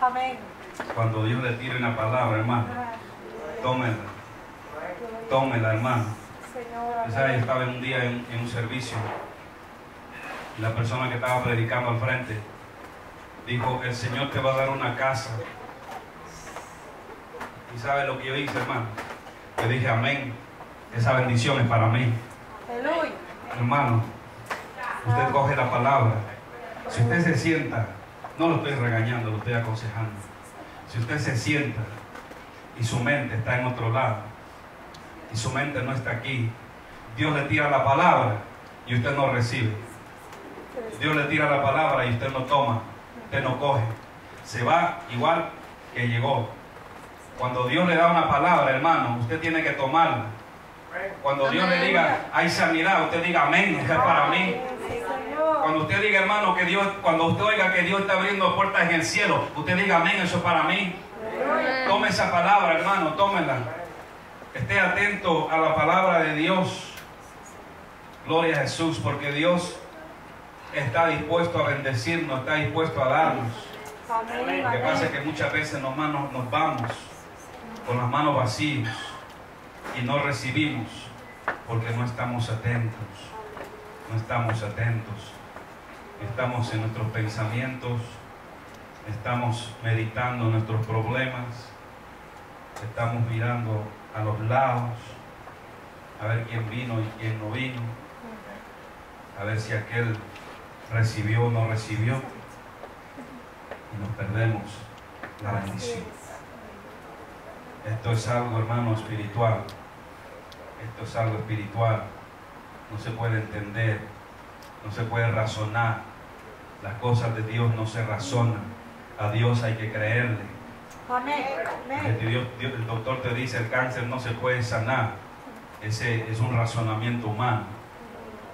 Amén. Cuando Dios le tire una palabra, hermano, tómela. Tómela, hermano. Señor, ¿Sabes? Yo estaba un día en un servicio y la persona que estaba predicando al frente dijo: el Señor te va a dar una casa. ¿Y sabe lo que yo hice, hermano? Yo dije: amén. Esa bendición es para mí. aleluya. Hermano, usted coge la palabra. Si usted se sienta, no lo estoy regañando, lo estoy aconsejando. Si usted se sienta y su mente está en otro lado y su mente no está aquí, Dios le tira la palabra y usted no recibe. Dios le tira la palabra y usted no toma, usted no coge. Se va igual que llegó. Cuando Dios le da una palabra, hermano, usted tiene que tomarla. Cuando Dios le diga: hay sanidad, usted diga: amén, es para mí. Cuando usted diga, hermano, que Dios, cuando usted oiga que Dios está abriendo puertas en el cielo, usted diga: amén, eso es para mí. Tome esa palabra, hermano, tómela. Esté atento a la palabra de Dios. Gloria a Jesús, porque Dios está dispuesto a bendecirnos, está dispuesto a darnos. Lo que pasa es que muchas veces nos vamos con las manos vacías y no recibimos porque no estamos atentos. No estamos atentos. Estamos en nuestros pensamientos, estamos meditando nuestros problemas, estamos mirando a los lados, a ver quién vino y quién no vino, a ver si aquel recibió o no recibió, y nos perdemos la bendición. Esto es algo, hermano, espiritual. Esto es algo espiritual. No se puede entender, no se puede razonar. Las cosas de Dios no se razonan. A Dios hay que creerle. Amén. El doctor te dice: el cáncer no se puede sanar. Ese es un razonamiento humano.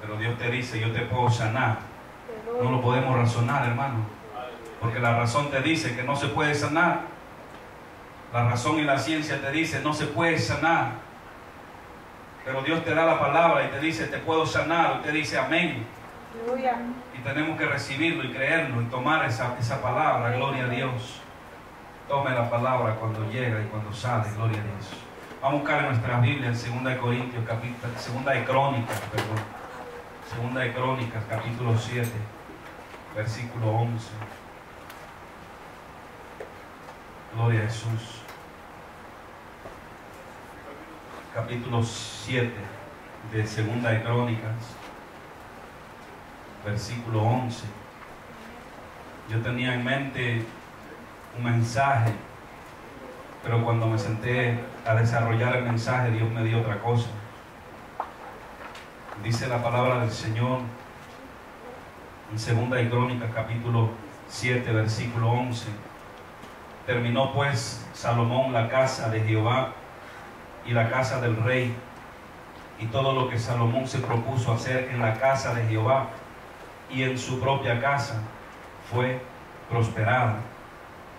Pero Dios te dice: yo te puedo sanar. No lo podemos razonar, hermano, porque la razón te dice que no se puede sanar. La razón y la ciencia te dice: no se puede sanar. Pero Dios te da la palabra y te dice: te puedo sanar. Usted dice: amén. Aleluya. Y tenemos que recibirlo y creerlo y tomar esa palabra. Gloria a Dios. Tome la palabra cuando llega y cuando sale. Gloria a Dios. Vamos a buscar en nuestras Biblias 2 de Corintios, 2 de Crónicas, perdón. 2 de Crónicas, capítulo 7, versículo 11. Gloria a Jesús. Capítulo 7 de 2 de Crónicas, versículo 11. Yo tenía en mente un mensaje, pero cuando me senté a desarrollar el mensaje, Dios me dio otra cosa. Dice la palabra del Señor en 2 de Crónicas, capítulo 7, versículo 11. Terminó pues Salomón la casa de Jehová y la casa del rey, y todo lo que Salomón se propuso hacer en la casa de Jehová y en su propia casa fue prosperado.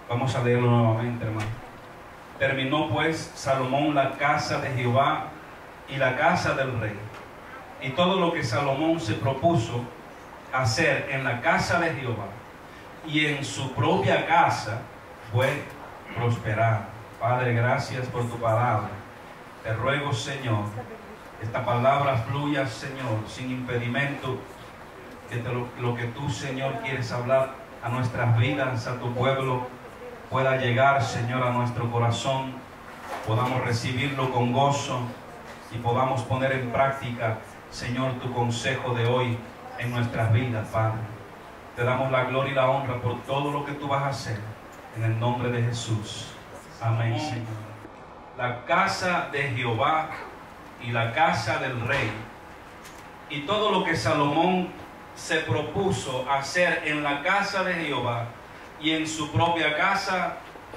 Vamos a leerlo nuevamente, hermano. Terminó pues Salomón la casa de Jehová y la casa del rey, y todo lo que Salomón se propuso hacer en la casa de Jehová y en su propia casa fue prosperado. Padre, gracias por tu palabra. Te ruego, Señor, esta palabra fluya, Señor, sin impedimento, que lo que tú, Señor, quieres hablar a nuestras vidas, a tu pueblo, pueda llegar, Señor, a nuestro corazón, podamos recibirlo con gozo y podamos poner en práctica, Señor, tu consejo de hoy en nuestras vidas, Padre. Te damos la gloria y la honra por todo lo que tú vas a hacer, en el nombre de Jesús. Amén, Señor. La casa de Jehová y la casa del rey, y todo lo que Salomón se propuso hacer en la casa de Jehová y en su propia casa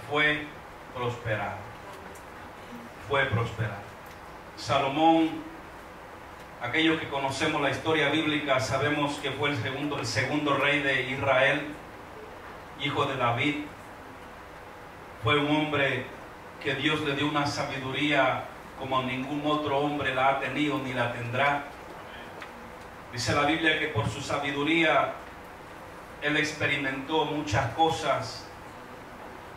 fue prosperado. Fue prosperado. Salomón, aquellos que conocemos la historia bíblica, sabemos que fue el segundo rey de Israel, hijo de David. Fue un hombre que Dios le dio una sabiduría como ningún otro hombre la ha tenido ni la tendrá. Dice la Biblia que por su sabiduría él experimentó muchas cosas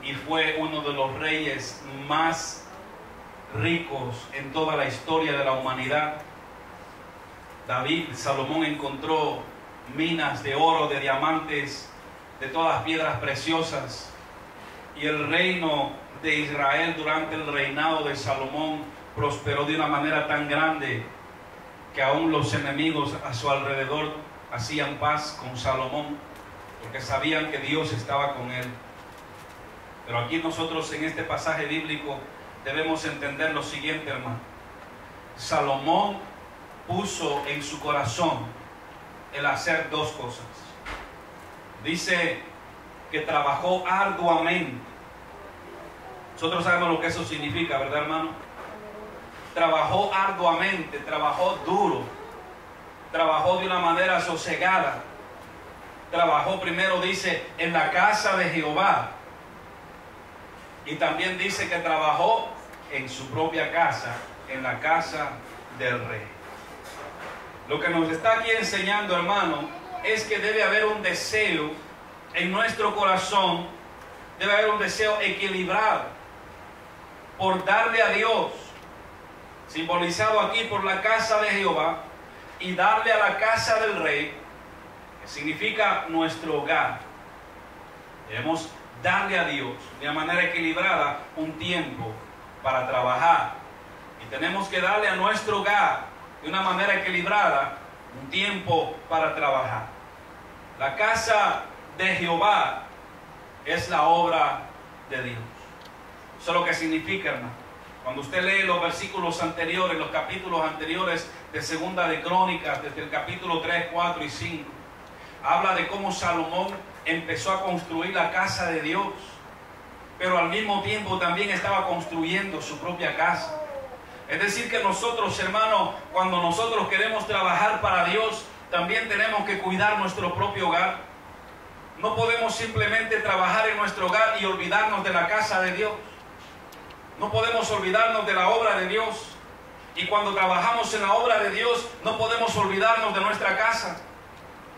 y fue uno de los reyes más ricos en toda la historia de la humanidad. Salomón encontró minas de oro, de diamantes, de todas las piedras preciosas, y el reino de Israel durante el reinado de Salomón prosperó de una manera tan grande que aún los enemigos a su alrededor hacían paz con Salomón, porque sabían que Dios estaba con él. Pero aquí nosotros en este pasaje bíblico debemos entender lo siguiente, hermano. Salomón puso en su corazón el hacer dos cosas. Dice que trabajó arduamente. Nosotros sabemos lo que eso significa, ¿verdad, hermano? Trabajó arduamente, trabajó duro, trabajó de una manera sosegada. Trabajó primero, dice, en la casa de Jehová. Y también dice que trabajó en su propia casa, en la casa del rey. Lo que nos está aquí enseñando, hermano, es que debe haber un deseo en nuestro corazón, debe haber un deseo equilibrado por darle a Dios, simbolizado aquí por la casa de Jehová, y darle a la casa del rey, que significa nuestro hogar. Debemos darle a Dios de una manera equilibrada un tiempo para trabajar, y tenemos que darle a nuestro hogar de una manera equilibrada un tiempo para trabajar. La casa de Jehová es la obra de Dios. Eso es lo que significa, hermano. Cuando usted lee los versículos anteriores, los capítulos anteriores de Segunda de Crónicas, desde el capítulo 3, 4 y 5, habla de cómo Salomón empezó a construir la casa de Dios, pero al mismo tiempo también estaba construyendo su propia casa. Es decir que nosotros, hermanos, cuando nosotros queremos trabajar para Dios, también tenemos que cuidar nuestro propio hogar. No podemos simplemente trabajar en nuestro hogar y olvidarnos de la casa de Dios. No podemos olvidarnos de la obra de Dios. Y cuando trabajamos en la obra de Dios, no podemos olvidarnos de nuestra casa.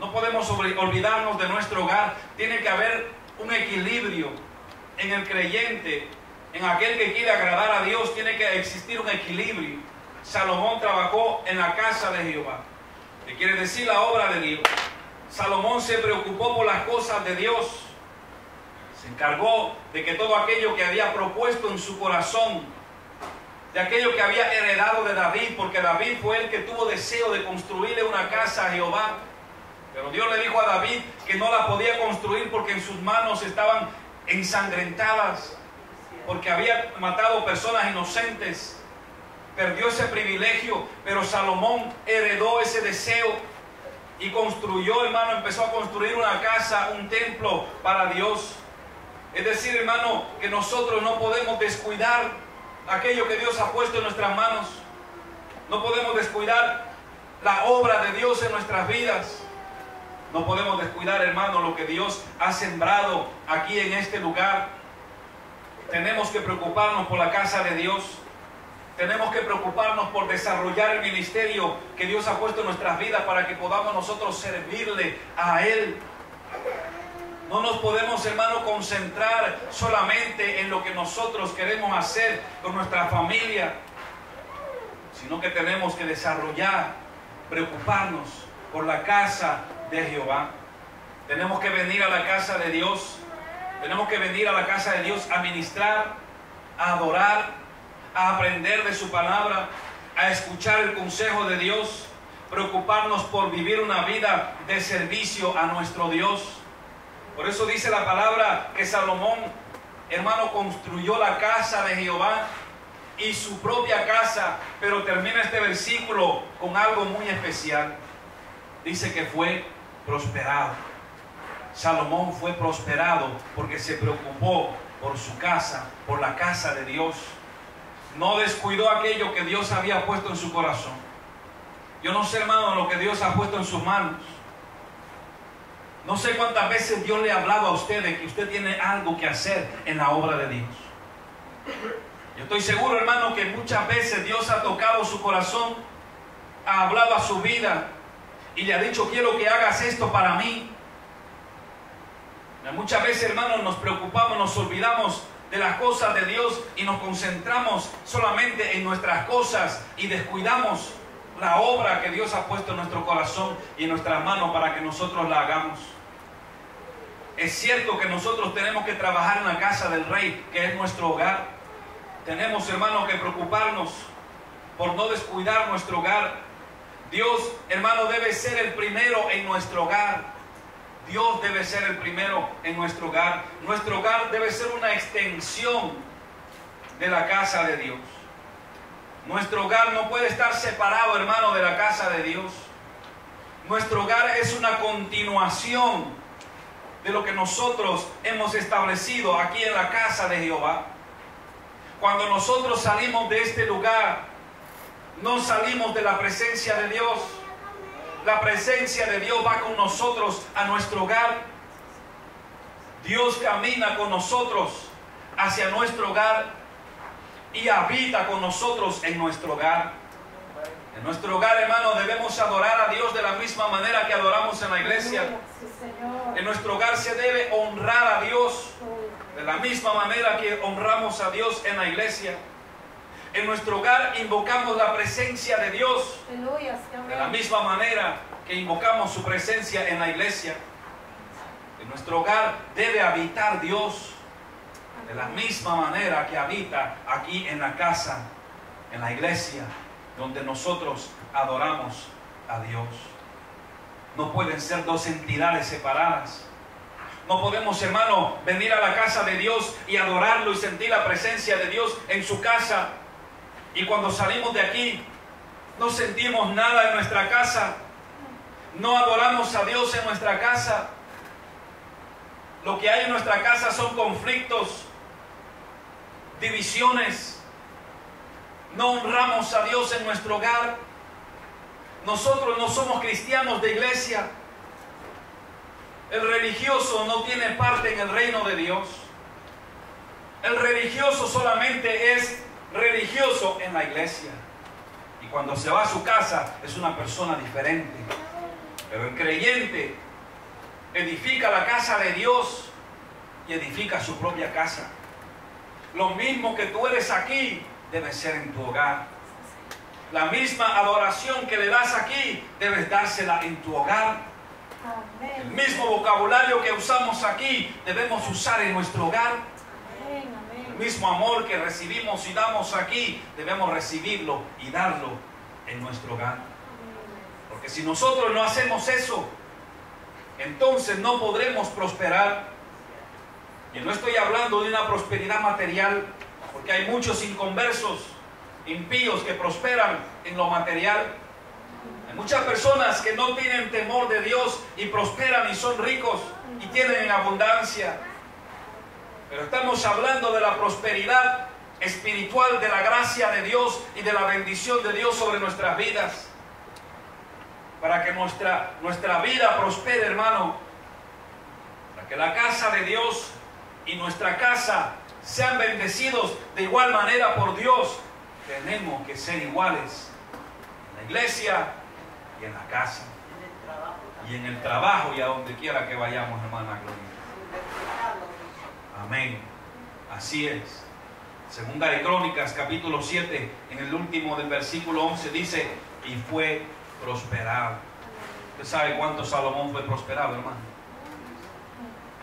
No podemos olvidarnos de nuestro hogar. Tiene que haber un equilibrio en el creyente, en aquel que quiere agradar a Dios. Tiene que existir un equilibrio. Salomón trabajó en la casa de Jehová, que quiere decir la obra de Dios. Salomón se preocupó por las cosas de Dios. Se encargó de que todo aquello que había propuesto en su corazón, de aquello que había heredado de David, porque David fue el que tuvo deseo de construirle una casa a Jehová. Pero Dios le dijo a David que no la podía construir porque en sus manos estaban ensangrentadas, porque había matado personas inocentes. Perdió ese privilegio, pero Salomón heredó ese deseo y construyó, hermano, empezó a construir una casa, un templo para Dios. Es decir, hermano, que nosotros no podemos descuidar aquello que Dios ha puesto en nuestras manos. No podemos descuidar la obra de Dios en nuestras vidas. No podemos descuidar, hermano, lo que Dios ha sembrado aquí en este lugar. Tenemos que preocuparnos por la casa de Dios. Tenemos que preocuparnos por desarrollar el ministerio que Dios ha puesto en nuestras vidas para que podamos nosotros servirle a Él. No nos podemos, hermano, concentrar solamente en lo que nosotros queremos hacer con nuestra familia, sino que tenemos que desarrollar, preocuparnos por la casa de Jehová. Tenemos que venir a la casa de Dios. Tenemos que venir a la casa de Dios a ministrar, a adorar, a aprender de su palabra, a escuchar el consejo de Dios, preocuparnos por vivir una vida de servicio a nuestro Dios. Por eso dice la palabra que Salomón, hermano, construyó la casa de Jehová y su propia casa, pero termina este versículo con algo muy especial. Dice que fue prosperado. Salomón fue prosperado porque se preocupó por su casa, por la casa de Dios. No descuidó aquello que Dios había puesto en su corazón. Yo no sé, hermano, lo que Dios ha puesto en sus manos. No sé cuántas veces Dios le ha hablado a usted de que usted tiene algo que hacer en la obra de Dios. Yo estoy seguro, hermano, que muchas veces Dios ha tocado su corazón, ha hablado a su vida y le ha dicho: quiero que hagas esto para mí. Muchas veces, hermanos, nos preocupamos, nos olvidamos de las cosas de Dios y nos concentramos solamente en nuestras cosas y descuidamos la obra que Dios ha puesto en nuestro corazón y en nuestras manos para que nosotros la hagamos. Es cierto que nosotros tenemos que trabajar en la casa del Rey, que es nuestro hogar. Tenemos, hermanos, que preocuparnos por no descuidar nuestro hogar. Dios, hermano, debe ser el primero en nuestro hogar. Dios debe ser el primero en nuestro hogar. Nuestro hogar debe ser una extensión de la casa de Dios. Nuestro hogar no puede estar separado, hermano, de la casa de Dios. Nuestro hogar es una continuación de lo que nosotros hemos establecido aquí en la casa de Jehová. Cuando nosotros salimos de este lugar, no salimos de la presencia de Dios. La presencia de Dios va con nosotros a nuestro hogar. Dios camina con nosotros hacia nuestro hogar y habita con nosotros en nuestro hogar. En nuestro hogar, hermano, debemos adorar a Dios de la misma manera que adoramos en la iglesia. En nuestro hogar se debe honrar a Dios de la misma manera que honramos a Dios en la iglesia. En nuestro hogar invocamos la presencia de Dios de la misma manera que invocamos su presencia en la iglesia. En nuestro hogar debe habitar Dios de la misma manera que habita aquí en la casa, en la iglesia, donde nosotros adoramos a Dios. No pueden ser dos entidades separadas. No podemos, hermano, venir a la casa de Dios y adorarlo y sentir la presencia de Dios en su casa. Y cuando salimos de aquí, no sentimos nada en nuestra casa. No adoramos a Dios en nuestra casa. Lo que hay en nuestra casa son conflictos, divisiones. No honramos a Dios en nuestro hogar. Nosotros no somos cristianos de iglesia. El religioso no tiene parte en el reino de Dios. El religioso solamente es religioso en la iglesia. Y cuando se va a su casa es una persona diferente. Pero el creyente edifica la casa de Dios y edifica su propia casa. Lo mismo que tú eres aquí debe ser en tu hogar. La misma adoración que le das aquí debes dársela en tu hogar. El mismo vocabulario que usamos aquí debemos usar en nuestro hogar. El mismo amor que recibimos y damos aquí debemos recibirlo y darlo en nuestro hogar. Porque si nosotros no hacemos eso, entonces no podremos prosperar. Y no estoy hablando de una prosperidad material, porque hay muchos inconversos, impíos que prosperan en lo material. Hay muchas personas que no tienen temor de Dios y prosperan y son ricos y tienen en abundancia. Pero estamos hablando de la prosperidad espiritual, de la gracia de Dios y de la bendición de Dios sobre nuestras vidas. Para que nuestra vida prospere, hermano. Para que la casa de Dios y nuestra casa sean bendecidos de igual manera por Dios. Tenemos que ser iguales en la iglesia y en la casa. Y en el trabajo y a donde quiera que vayamos, hermana Gloria. Amén. Así es. Segunda de Crónicas, capítulo 7, en el último del versículo 11 dice, y fue prosperado. ¿Usted sabe cuánto Salomón fue prosperado, hermano?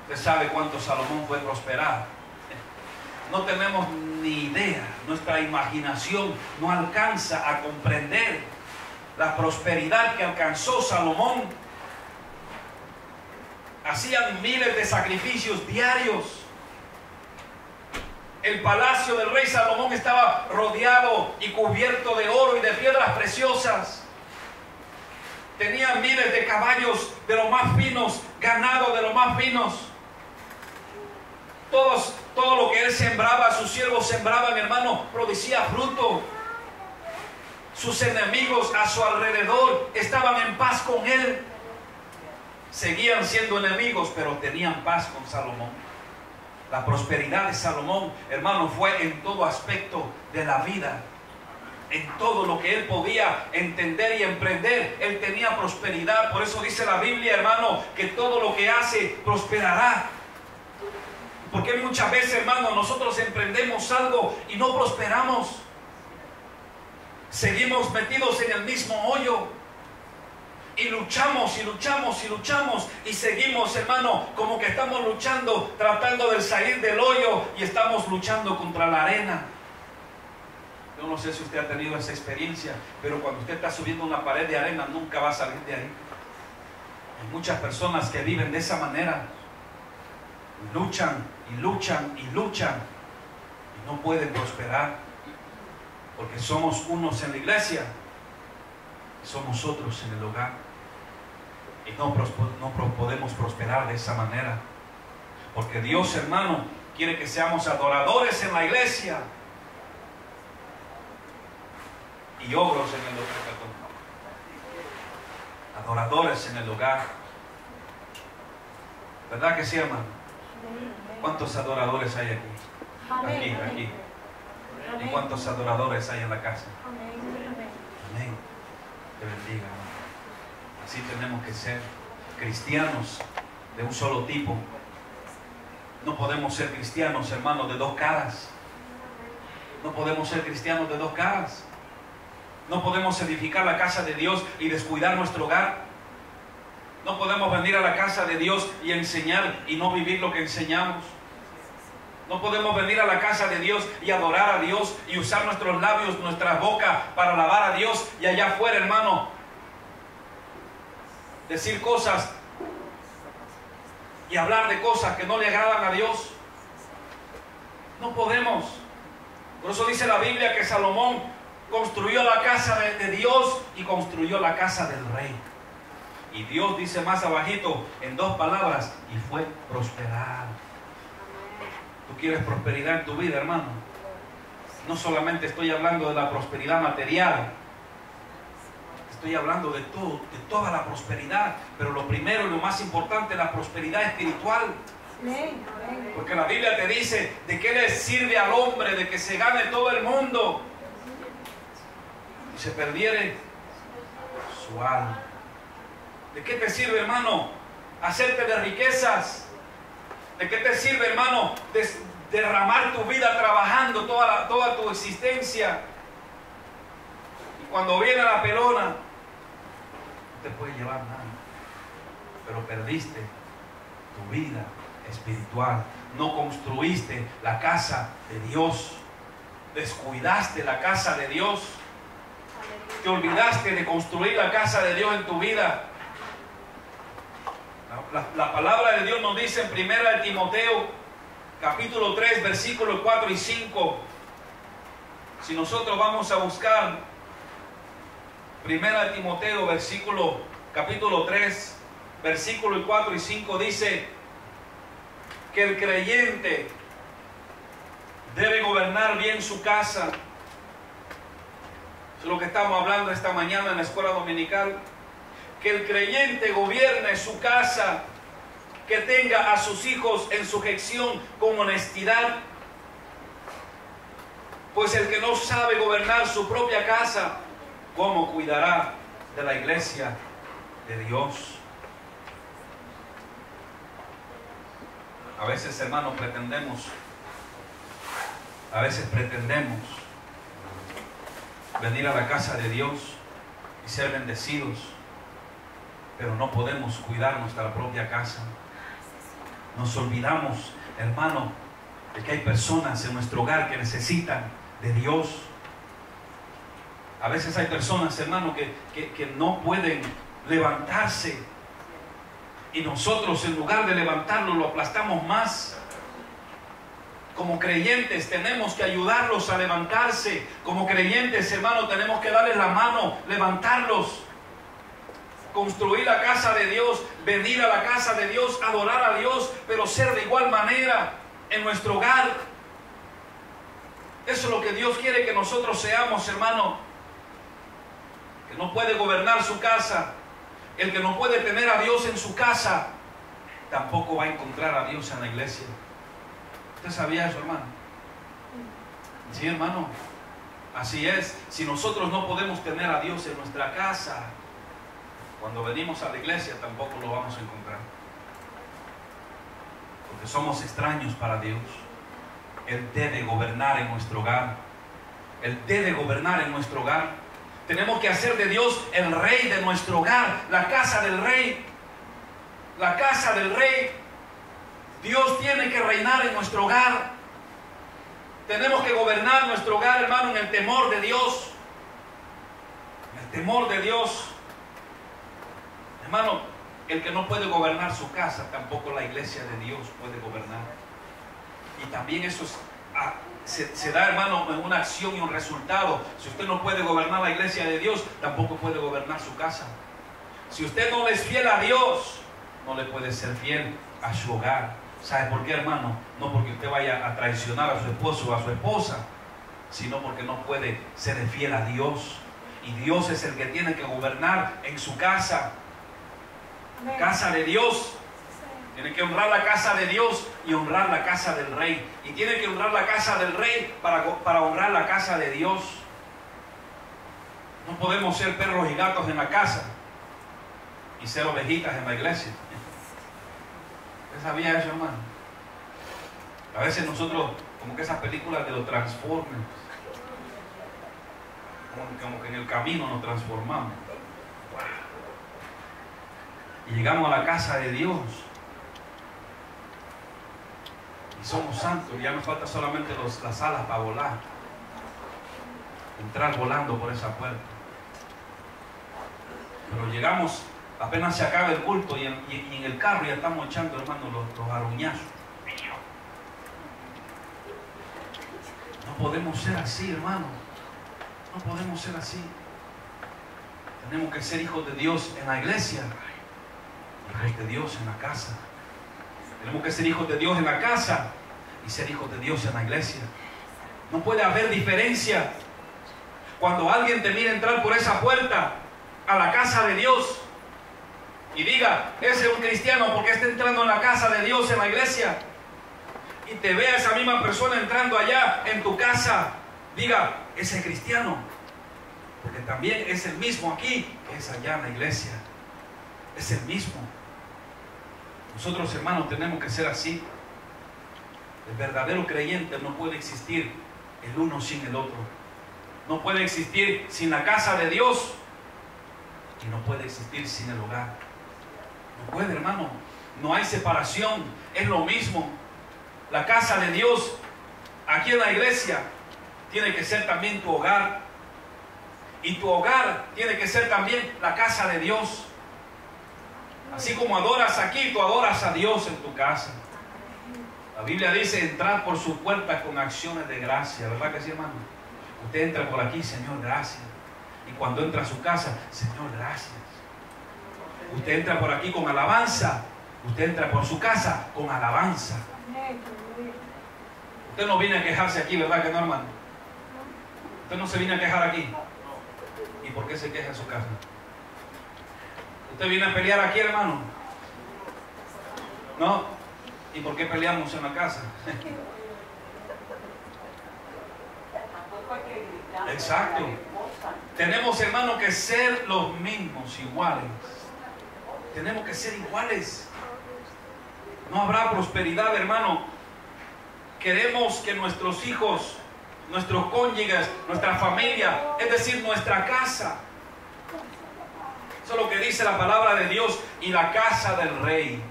¿Usted sabe cuánto Salomón fue prosperado? No tenemos ni idea. Nuestra imaginación no alcanza a comprender la prosperidad que alcanzó Salomón. Hacían miles de sacrificios diarios. El palacio del rey Salomón estaba rodeado y cubierto de oro y de piedras preciosas. Tenían miles de caballos de los más finos, ganado de los más finos. Todo lo que él sembraba, sus siervos sembraban, hermano, producía fruto. Sus enemigos a su alrededor estaban en paz con él. Seguían siendo enemigos, pero tenían paz con Salomón. La prosperidad de Salomón, hermano, fue en todo aspecto de la vida. En todo lo que él podía entender y emprender, él tenía prosperidad. Por eso dice la Biblia, hermano, que todo lo que hace prosperará. Porque muchas veces, hermano, nosotros emprendemos algo y no prosperamos. Seguimos metidos en el mismo hoyo. Y luchamos y luchamos y luchamos. Y seguimos, hermano, como que estamos luchando, tratando de salir del hoyo. Y estamos luchando contra la arena. Yo no sé si usted ha tenido esa experiencia, pero cuando usted está subiendo una pared de arena, nunca va a salir de ahí. Hay muchas personas que viven de esa manera. Luchan y luchan y luchan y no pueden prosperar, porque somos unos en la iglesia y somos otros en el hogar, y no podemos prosperar de esa manera, porque Dios, hermano, quiere que seamos adoradores en la iglesia y ogros en el hogar, adoradores en el hogar. ¿Verdad que sí, hermano? ¿Cuántos adoradores hay aquí? Aquí. ¿Y cuántos adoradores hay en la casa? Amén. Te bendiga, hermano. Así tenemos que ser cristianos de un solo tipo. No podemos ser cristianos, hermanos, de dos caras. No podemos ser cristianos de dos caras. No podemos edificar la casa de Dios y descuidar nuestro hogar. No podemos venir a la casa de Dios y enseñar y no vivir lo que enseñamos. No podemos venir a la casa de Dios y adorar a Dios y usar nuestros labios, nuestra boca para alabar a Dios, y allá afuera, hermano, decir cosas y hablar de cosas que no le agradan a Dios. No podemos. Por eso dice la Biblia que Salomón construyó la casa de Dios y construyó la casa del rey. Y Dios dice más abajito, en dos palabras, y fue prosperar. ¿Tú quieres prosperidad en tu vida, hermano? No solamente estoy hablando de la prosperidad material, estoy hablando de todo, de toda la prosperidad, pero lo primero y lo más importante es la prosperidad espiritual. Porque la Biblia te dice, ¿de qué le sirve al hombre de que se gane todo el mundo y se perdiere su alma? ¿De qué te sirve, hermano, hacerte de riquezas? ¿De qué te sirve, hermano, derramar tu vida trabajando toda tu existencia? Y cuando viene la pelona, no te puede llevar nada. Pero perdiste tu vida espiritual. No construiste la casa de Dios. Descuidaste la casa de Dios. Te olvidaste de construir la casa de Dios en tu vida. La palabra de Dios nos dice en 1 Timoteo capítulo 3 versículos 4 y 5. Si nosotros vamos a buscar 1 Timoteo capítulo 3 versículos 4 y 5, dice que el creyente debe gobernar bien su casa. Es lo que estamos hablando esta mañana en la escuela dominical. Que el creyente gobierne su casa, que tenga a sus hijos en sujeción con honestidad. Pues el que no sabe gobernar su propia casa, ¿cómo cuidará de la iglesia de Dios? A veces, hermanos, pretendemos venir a la casa de Dios y ser bendecidos, pero no podemos cuidar nuestra propia casa. Nos olvidamos, hermano, de que hay personas en nuestro hogar que necesitan de Dios. A veces hay personas, hermano, que no pueden levantarse, y nosotros, en lugar de levantarlo, lo aplastamos más. Como creyentes tenemos que ayudarlos a levantarse. Como creyentes, hermano, tenemos que darles la mano, levantarlos. Construir la casa de Dios, venir a la casa de Dios, adorar a Dios, pero ser de igual manera en nuestro hogar. Eso es lo que Dios quiere que nosotros seamos, hermano. Que no puede gobernar su casa, el que no puede tener a Dios en su casa, tampoco va a encontrar a Dios en la iglesia. ¿Usted sabía eso, hermano? Sí, hermano. Así es. Si nosotros no podemos tener a Dios en nuestra casa, cuando venimos a la iglesia tampoco lo vamos a encontrar. porque somos extraños para Dios. Él debe gobernar en nuestro hogar. Él debe gobernar en nuestro hogar. Tenemos que hacer de Dios el rey de nuestro hogar, la casa del rey. La casa del rey. Dios tiene que reinar en nuestro hogar. Tenemos que gobernar nuestro hogar, hermano, en el temor de Dios. En el temor de Dios. Hermano, el que no puede gobernar su casa, tampoco la iglesia de Dios puede gobernar. Y también eso se da, hermano, en una acción y un resultado. Si usted no puede gobernar la iglesia de Dios, tampoco puede gobernar su casa. Si usted no le es fiel a Dios, no le puede ser fiel a su hogar. ¿Sabe por qué, hermano? No porque usted vaya a traicionar a su esposo o a su esposa, sino porque no puede ser fiel a Dios. Y Dios es el que tiene que gobernar en su casa. Casa de Dios. Tiene que honrar la casa de Dios y honrar la casa del rey. Y tiene que honrar la casa del rey para honrar la casa de Dios. No podemos ser perros y gatos en la casa y ser ovejitas en la iglesia. ¿Usted sabía eso, hermano? A veces nosotros, como que esas películas de los Transformers, como que en el camino nos transformamos. Y llegamos a la casa de Dios y somos santos. Y ya nos falta solamente las alas para volar, entrar volando por esa puerta. Pero llegamos, apenas se acaba el culto y en el carro ya estamos echando, hermano, los aruñazos. No podemos ser así, hermano. No podemos ser así. Tenemos que ser hijos de Dios en la iglesia, hijos de Dios en la casa. Tenemos que ser hijos de Dios en la casa y ser hijos de Dios en la iglesia. No puede haber diferencia. Cuando alguien te mira entrar por esa puerta a la casa de Dios y diga, ese es un cristiano porque está entrando en la casa de Dios, en la iglesia, y te vea esa misma persona entrando allá en tu casa, diga, ese es cristiano, porque también es el mismo aquí que es allá en la iglesia. Es el mismo. Nosotros, hermanos, tenemos que ser así. El verdadero creyente no puede existir el uno sin el otro. No puede existir sin la casa de Dios y no puede existir sin el hogar. No puede, hermano. No hay separación. Es lo mismo. La casa de Dios aquí en la iglesia tiene que ser también tu hogar. Y tu hogar tiene que ser también la casa de Dios. Así como adoras aquí, tú adoras a Dios en tu casa. La Biblia dice entrar por su puerta con acciones de gracia. ¿Verdad que sí, hermano? Usted entra por aquí, Señor, gracias. Y cuando entra a su casa, Señor, gracias. Usted entra por aquí con alabanza. Usted entra por su casa con alabanza. Usted no viene a quejarse aquí, ¿verdad que no, hermano? Usted no se viene a quejar aquí. ¿Y por qué se queja en su casa? ¿Usted viene a pelear aquí, hermano? ¿No? ¿Y por qué peleamos en la casa? Exacto. Tenemos, hermano, que ser los mismos, iguales. Tenemos que ser iguales. No habrá prosperidad, hermano. Queremos que nuestros hijos, nuestros cónyuges, nuestra familia, es decir, nuestra casa. Eso es lo que dice la palabra de Dios. Y la casa del rey.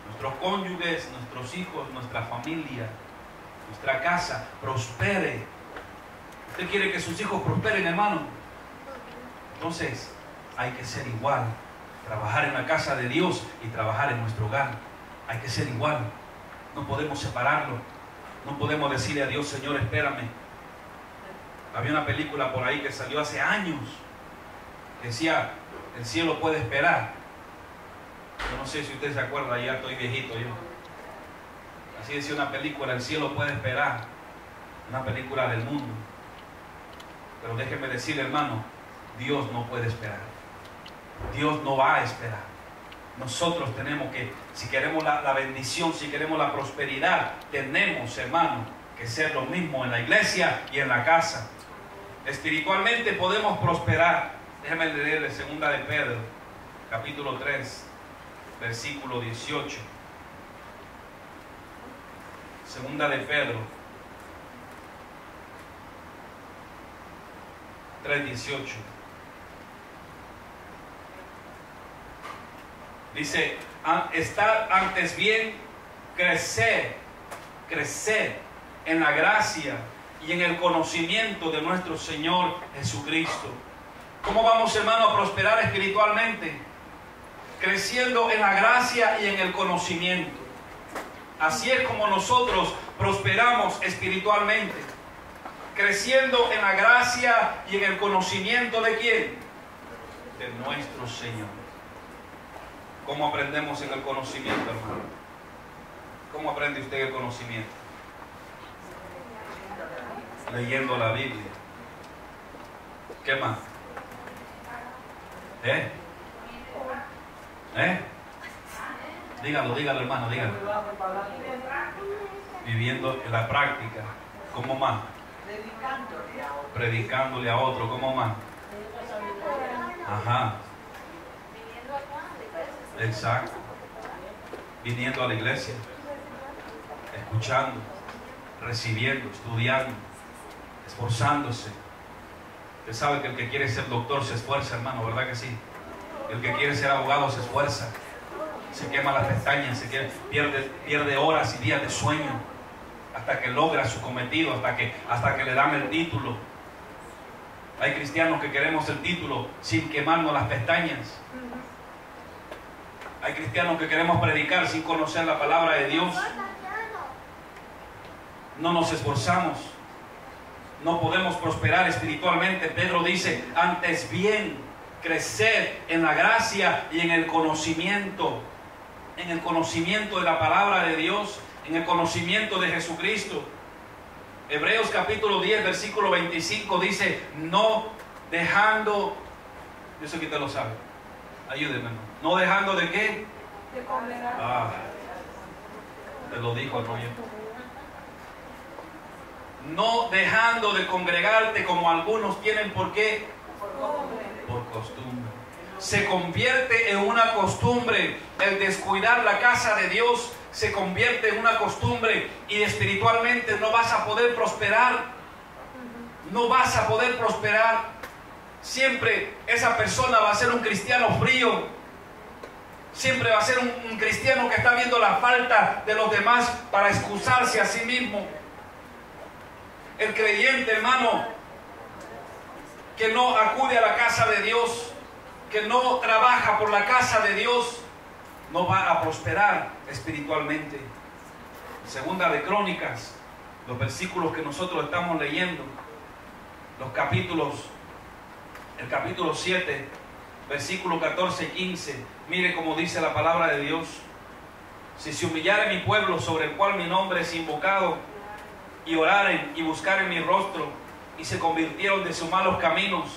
Nuestros cónyuges, nuestros hijos, nuestra familia, nuestra casa prospere. ¿Usted quiere que sus hijos prosperen, hermano? Entonces hay que ser igual. Trabajar en la casa de Dios y trabajar en nuestro hogar. Hay que ser igual. No podemos separarlo. No podemos decirle a Dios, Señor, espérame. Había una película por ahí que salió hace años. Decía, el cielo puede esperar. Yo no sé si usted se acuerda, ya estoy viejito yo. Así decía una película, el cielo puede esperar. Una película del mundo. Pero déjeme decirle, hermano, Dios no puede esperar. Dios no va a esperar. Nosotros tenemos que, si queremos la bendición, si queremos la prosperidad, tenemos, hermano, que ser lo mismo en la iglesia y en la casa. Espiritualmente podemos prosperar. Déjeme leerle 2 de Pedro, capítulo 3, versículo 18. Segunda de Pedro 3:18. Dice, estar antes bien, crecer en la gracia y en el conocimiento de nuestro Señor Jesucristo. ¿Cómo vamos, hermano, a prosperar espiritualmente? Creciendo en la gracia y en el conocimiento. Así es como nosotros prosperamos espiritualmente. Creciendo en la gracia y en el conocimiento ¿de quién? De nuestro Señor. ¿Cómo aprendemos en el conocimiento, hermano? ¿Cómo aprende usted el conocimiento? Leyendo la Biblia. ¿Qué más? Dígalo, hermano, dígalo. Viviendo en la práctica. ¿Cómo más? Predicándole a otro. ¿Cómo más? Ajá. Exacto. Viniendo a la iglesia. Escuchando. Recibiendo. Estudiando. Esforzándose. Usted sabe que el que quiere ser doctor se esfuerza, hermano, ¿verdad que sí? El que quiere ser abogado se esfuerza. Se quema las pestañas, pierde horas y días de sueño hasta que logra su cometido, hasta que le dan el título. Hay cristianos que queremos el título sin quemarnos las pestañas. Hay cristianos que queremos predicar sin conocer la palabra de Dios. No nos esforzamos. No podemos prosperar espiritualmente. Pedro dice, antes bien, crecer en la gracia y en el conocimiento de la palabra de Dios, en el conocimiento de Jesucristo. Hebreos capítulo 10, versículo 25 dice, no dejando, eso que usted lo sabe, ayúdeme, no dejando de qué, de congregar. Te lo dijo, no yo. No dejando de congregarte como algunos tienen, ¿por qué? Por costumbre. Se convierte en una costumbre el descuidar la casa de Dios. Se convierte en una costumbre y espiritualmente no vas a poder prosperar. No vas a poder prosperar. Siempre esa persona va a ser un cristiano frío. Siempre va a ser un cristiano que está viendo la falta de los demás para excusarse a sí mismo. El creyente, hermano, que no acude a la casa de Dios, que no trabaja por la casa de Dios, no va a prosperar espiritualmente. Segunda de Crónicas, los versículos que nosotros estamos leyendo, los capítulos, el capítulo 7, versículo 14 y 15, mire cómo dice la palabra de Dios. Si se humillare mi pueblo sobre el cual mi nombre es invocado, y oraren y buscaren mi rostro, y se convirtieron de sus malos caminos,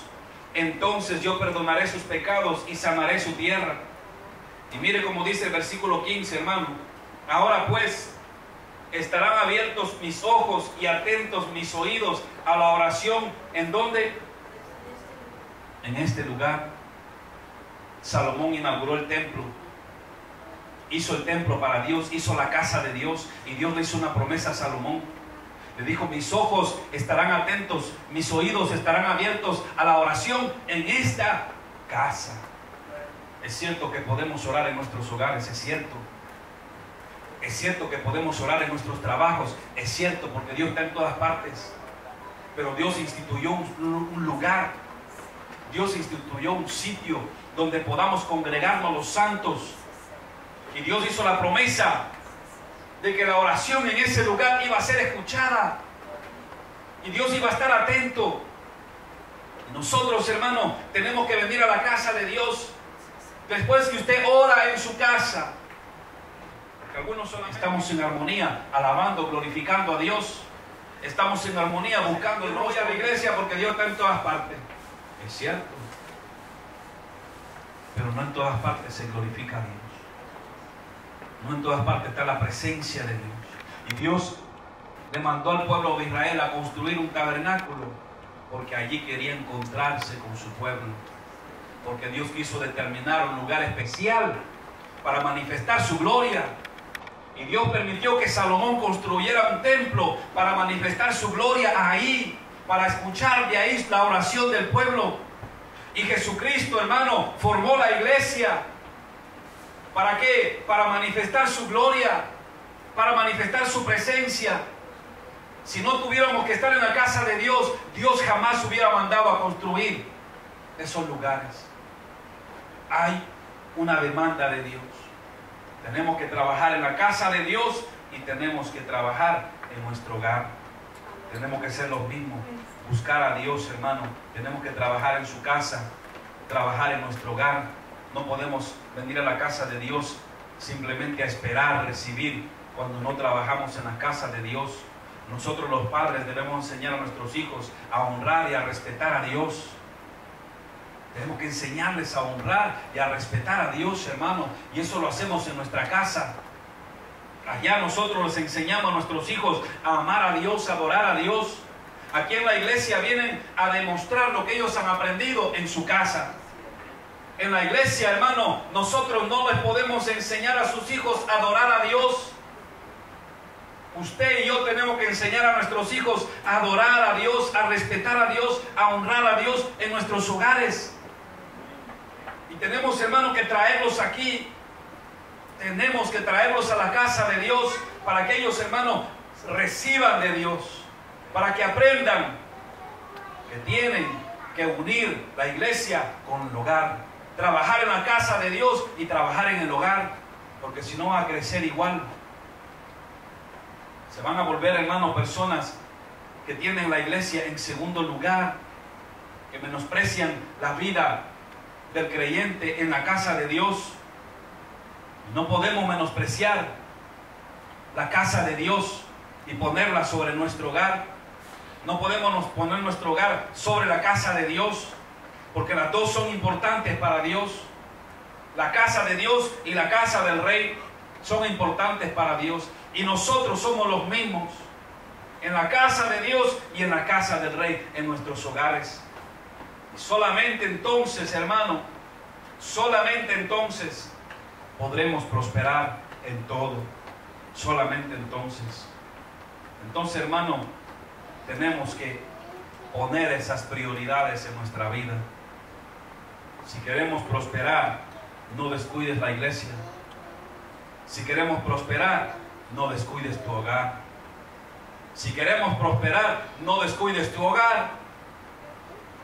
entonces yo perdonaré sus pecados y sanaré su tierra. Y mire cómo dice el versículo 15, hermano. Ahora pues, estarán abiertos mis ojos y atentos mis oídos a la oración. ¿En dónde? En este lugar. Salomón inauguró el templo. Hizo el templo para Dios, hizo la casa de Dios, y Dios le hizo una promesa a Salomón. Le dijo, mis ojos estarán atentos, mis oídos estarán abiertos a la oración en esta casa. Es cierto que podemos orar en nuestros hogares, es cierto. Es cierto que podemos orar en nuestros trabajos, es cierto, porque Dios está en todas partes. Pero Dios instituyó un lugar, Dios instituyó un sitio donde podamos congregarnos los santos. Y Dios hizo la promesa de que la oración en ese lugar iba a ser escuchada y Dios iba a estar atento. Nosotros, hermanos, tenemos que venir a la casa de Dios después que usted ora en su casa, porque algunos solamente estamos en armonía, alabando, glorificando a Dios. Estamos en armonía buscando, no voy a la iglesia porque Dios está en todas partes. Es cierto, pero no en todas partes se glorifica a Dios. No en todas partes está la presencia de Dios. Y Dios le mandó al pueblo de Israel a construir un tabernáculo porque allí quería encontrarse con su pueblo. Porque Dios quiso determinar un lugar especial para manifestar su gloria. Y Dios permitió que Salomón construyera un templo para manifestar su gloria ahí, para escuchar de ahí la oración del pueblo. Y Jesucristo, hermano, formó la iglesia. ¿Para qué? Para manifestar su gloria, para manifestar su presencia. Si no tuviéramos que estar en la casa de Dios, Dios jamás hubiera mandado a construir esos lugares. Hay una demanda de Dios. Tenemos que trabajar en la casa de Dios y tenemos que trabajar en nuestro hogar. Tenemos que ser los mismos. Buscar a Dios, hermano. Tenemos que trabajar en su casa, trabajar en nuestro hogar. No podemos venir a la casa de Dios simplemente a esperar, recibir, cuando no trabajamos en la casa de Dios. Nosotros los padres debemos enseñar a nuestros hijos a honrar y a respetar a Dios. Tenemos que enseñarles a honrar y a respetar a Dios, hermano. Y eso lo hacemos en nuestra casa. Allá nosotros les enseñamos a nuestros hijos a amar a Dios, a adorar a Dios. Aquí en la iglesia vienen a demostrar lo que ellos han aprendido en su casa. En la iglesia, hermano, nosotros no les podemos enseñar a sus hijos a adorar a Dios. Usted y yo tenemos que enseñar a nuestros hijos a adorar a Dios, a respetar a Dios, a honrar a Dios en nuestros hogares. Y tenemos, hermano, que traerlos aquí. Tenemos que traerlos a la casa de Dios para que ellos, hermano, reciban de Dios. Para que aprendan que tienen que unir la iglesia con el hogar. Trabajar en la casa de Dios y trabajar en el hogar. Porque si no va a crecer igual. Se van a volver, hermanos, personas que tienen la iglesia en segundo lugar, que menosprecian la vida del creyente en la casa de Dios. No podemos menospreciar la casa de Dios y ponerla sobre nuestro hogar. No podemos poner nuestro hogar sobre la casa de Dios, porque las dos son importantes para Dios. La casa de Dios y la casa del Rey son importantes para Dios. Y nosotros somos los mismos en la casa de Dios y en la casa del Rey, en nuestros hogares. Y solamente entonces, hermano, solamente entonces podremos prosperar en todo. Solamente entonces. Entonces, hermano, tenemos que poner esas prioridades en nuestra vida. Si queremos prosperar, no descuides la iglesia. Si queremos prosperar, no descuides tu hogar. Si queremos prosperar, no descuides tu hogar.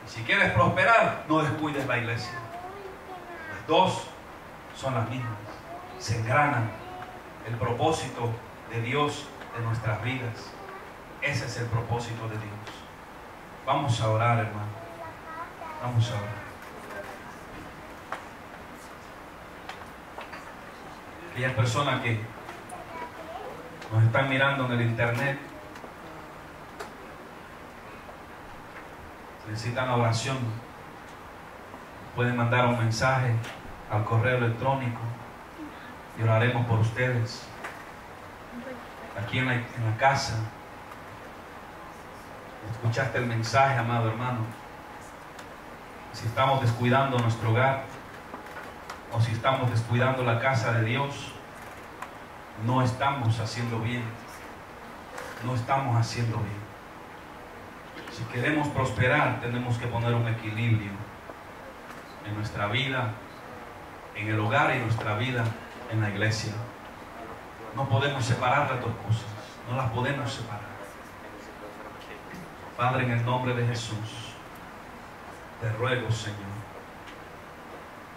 Si quieres prosperar, no descuides la iglesia. Las dos son las mismas. Se engranan el propósito de Dios en nuestras vidas. Ese es el propósito de Dios. Vamos a orar, hermano. Vamos a orar. Aquellas personas que nos están mirando en el internet, necesitan oración, pueden mandar un mensaje al correo electrónico y oraremos por ustedes. Aquí en la casa, escuchaste el mensaje, amado hermano. Si estamos descuidando nuestro hogar o si estamos descuidando la casa de Dios, no estamos haciendo bien. No estamos haciendo bien. Si queremos prosperar, tenemos que poner un equilibrio en nuestra vida, en el hogar y en nuestra vida en la iglesia. No podemos separar las dos cosas. No las podemos separar. Padre, en el nombre de Jesús, te ruego, Señor,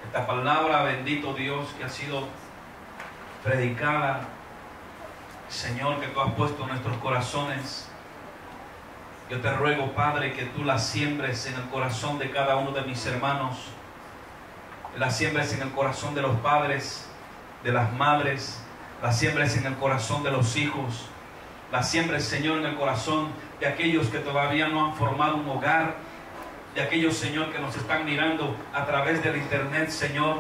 esta palabra, bendito Dios, que ha sido predicada, Señor, que tú has puesto en nuestros corazones. Yo te ruego, Padre, que tú la siembres en el corazón de cada uno de mis hermanos, la siembres en el corazón de los padres, de las madres, la siembres en el corazón de los hijos, la siembres, Señor, en el corazón de aquellos que todavía no han formado un hogar, de aquellos, Señor, que nos están mirando a través del internet, Señor.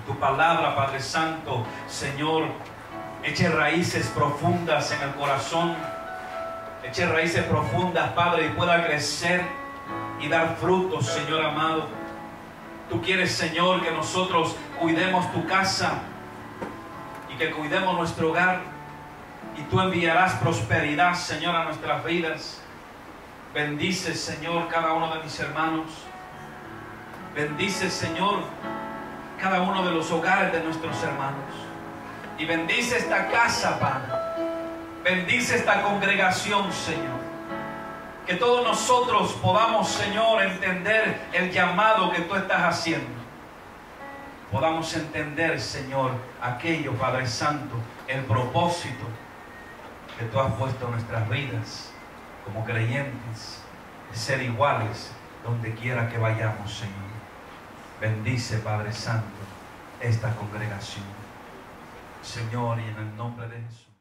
Tu palabra, Padre Santo, Señor, eche raíces profundas en el corazón, eche raíces profundas, Padre, y pueda crecer y dar frutos, Señor amado. Tú quieres, Señor, que nosotros cuidemos tu casa y y que cuidemos nuestro hogar. Y tú enviarás prosperidad, Señor, a nuestras vidas. Bendice, Señor, cada uno de mis hermanos. Bendice, Señor, cada uno de los hogares de nuestros hermanos. Y bendice esta casa, Padre. Bendice esta congregación, Señor. Que todos nosotros podamos, Señor, entender el llamado que tú estás haciendo. Podamos entender, Señor, aquello, Padre Santo, el propósito que tú has puesto en nuestras vidas como creyentes, de ser iguales donde quiera que vayamos, Señor. Bendice, Padre Santo, esta congregación, Señor, y en el nombre de Jesús.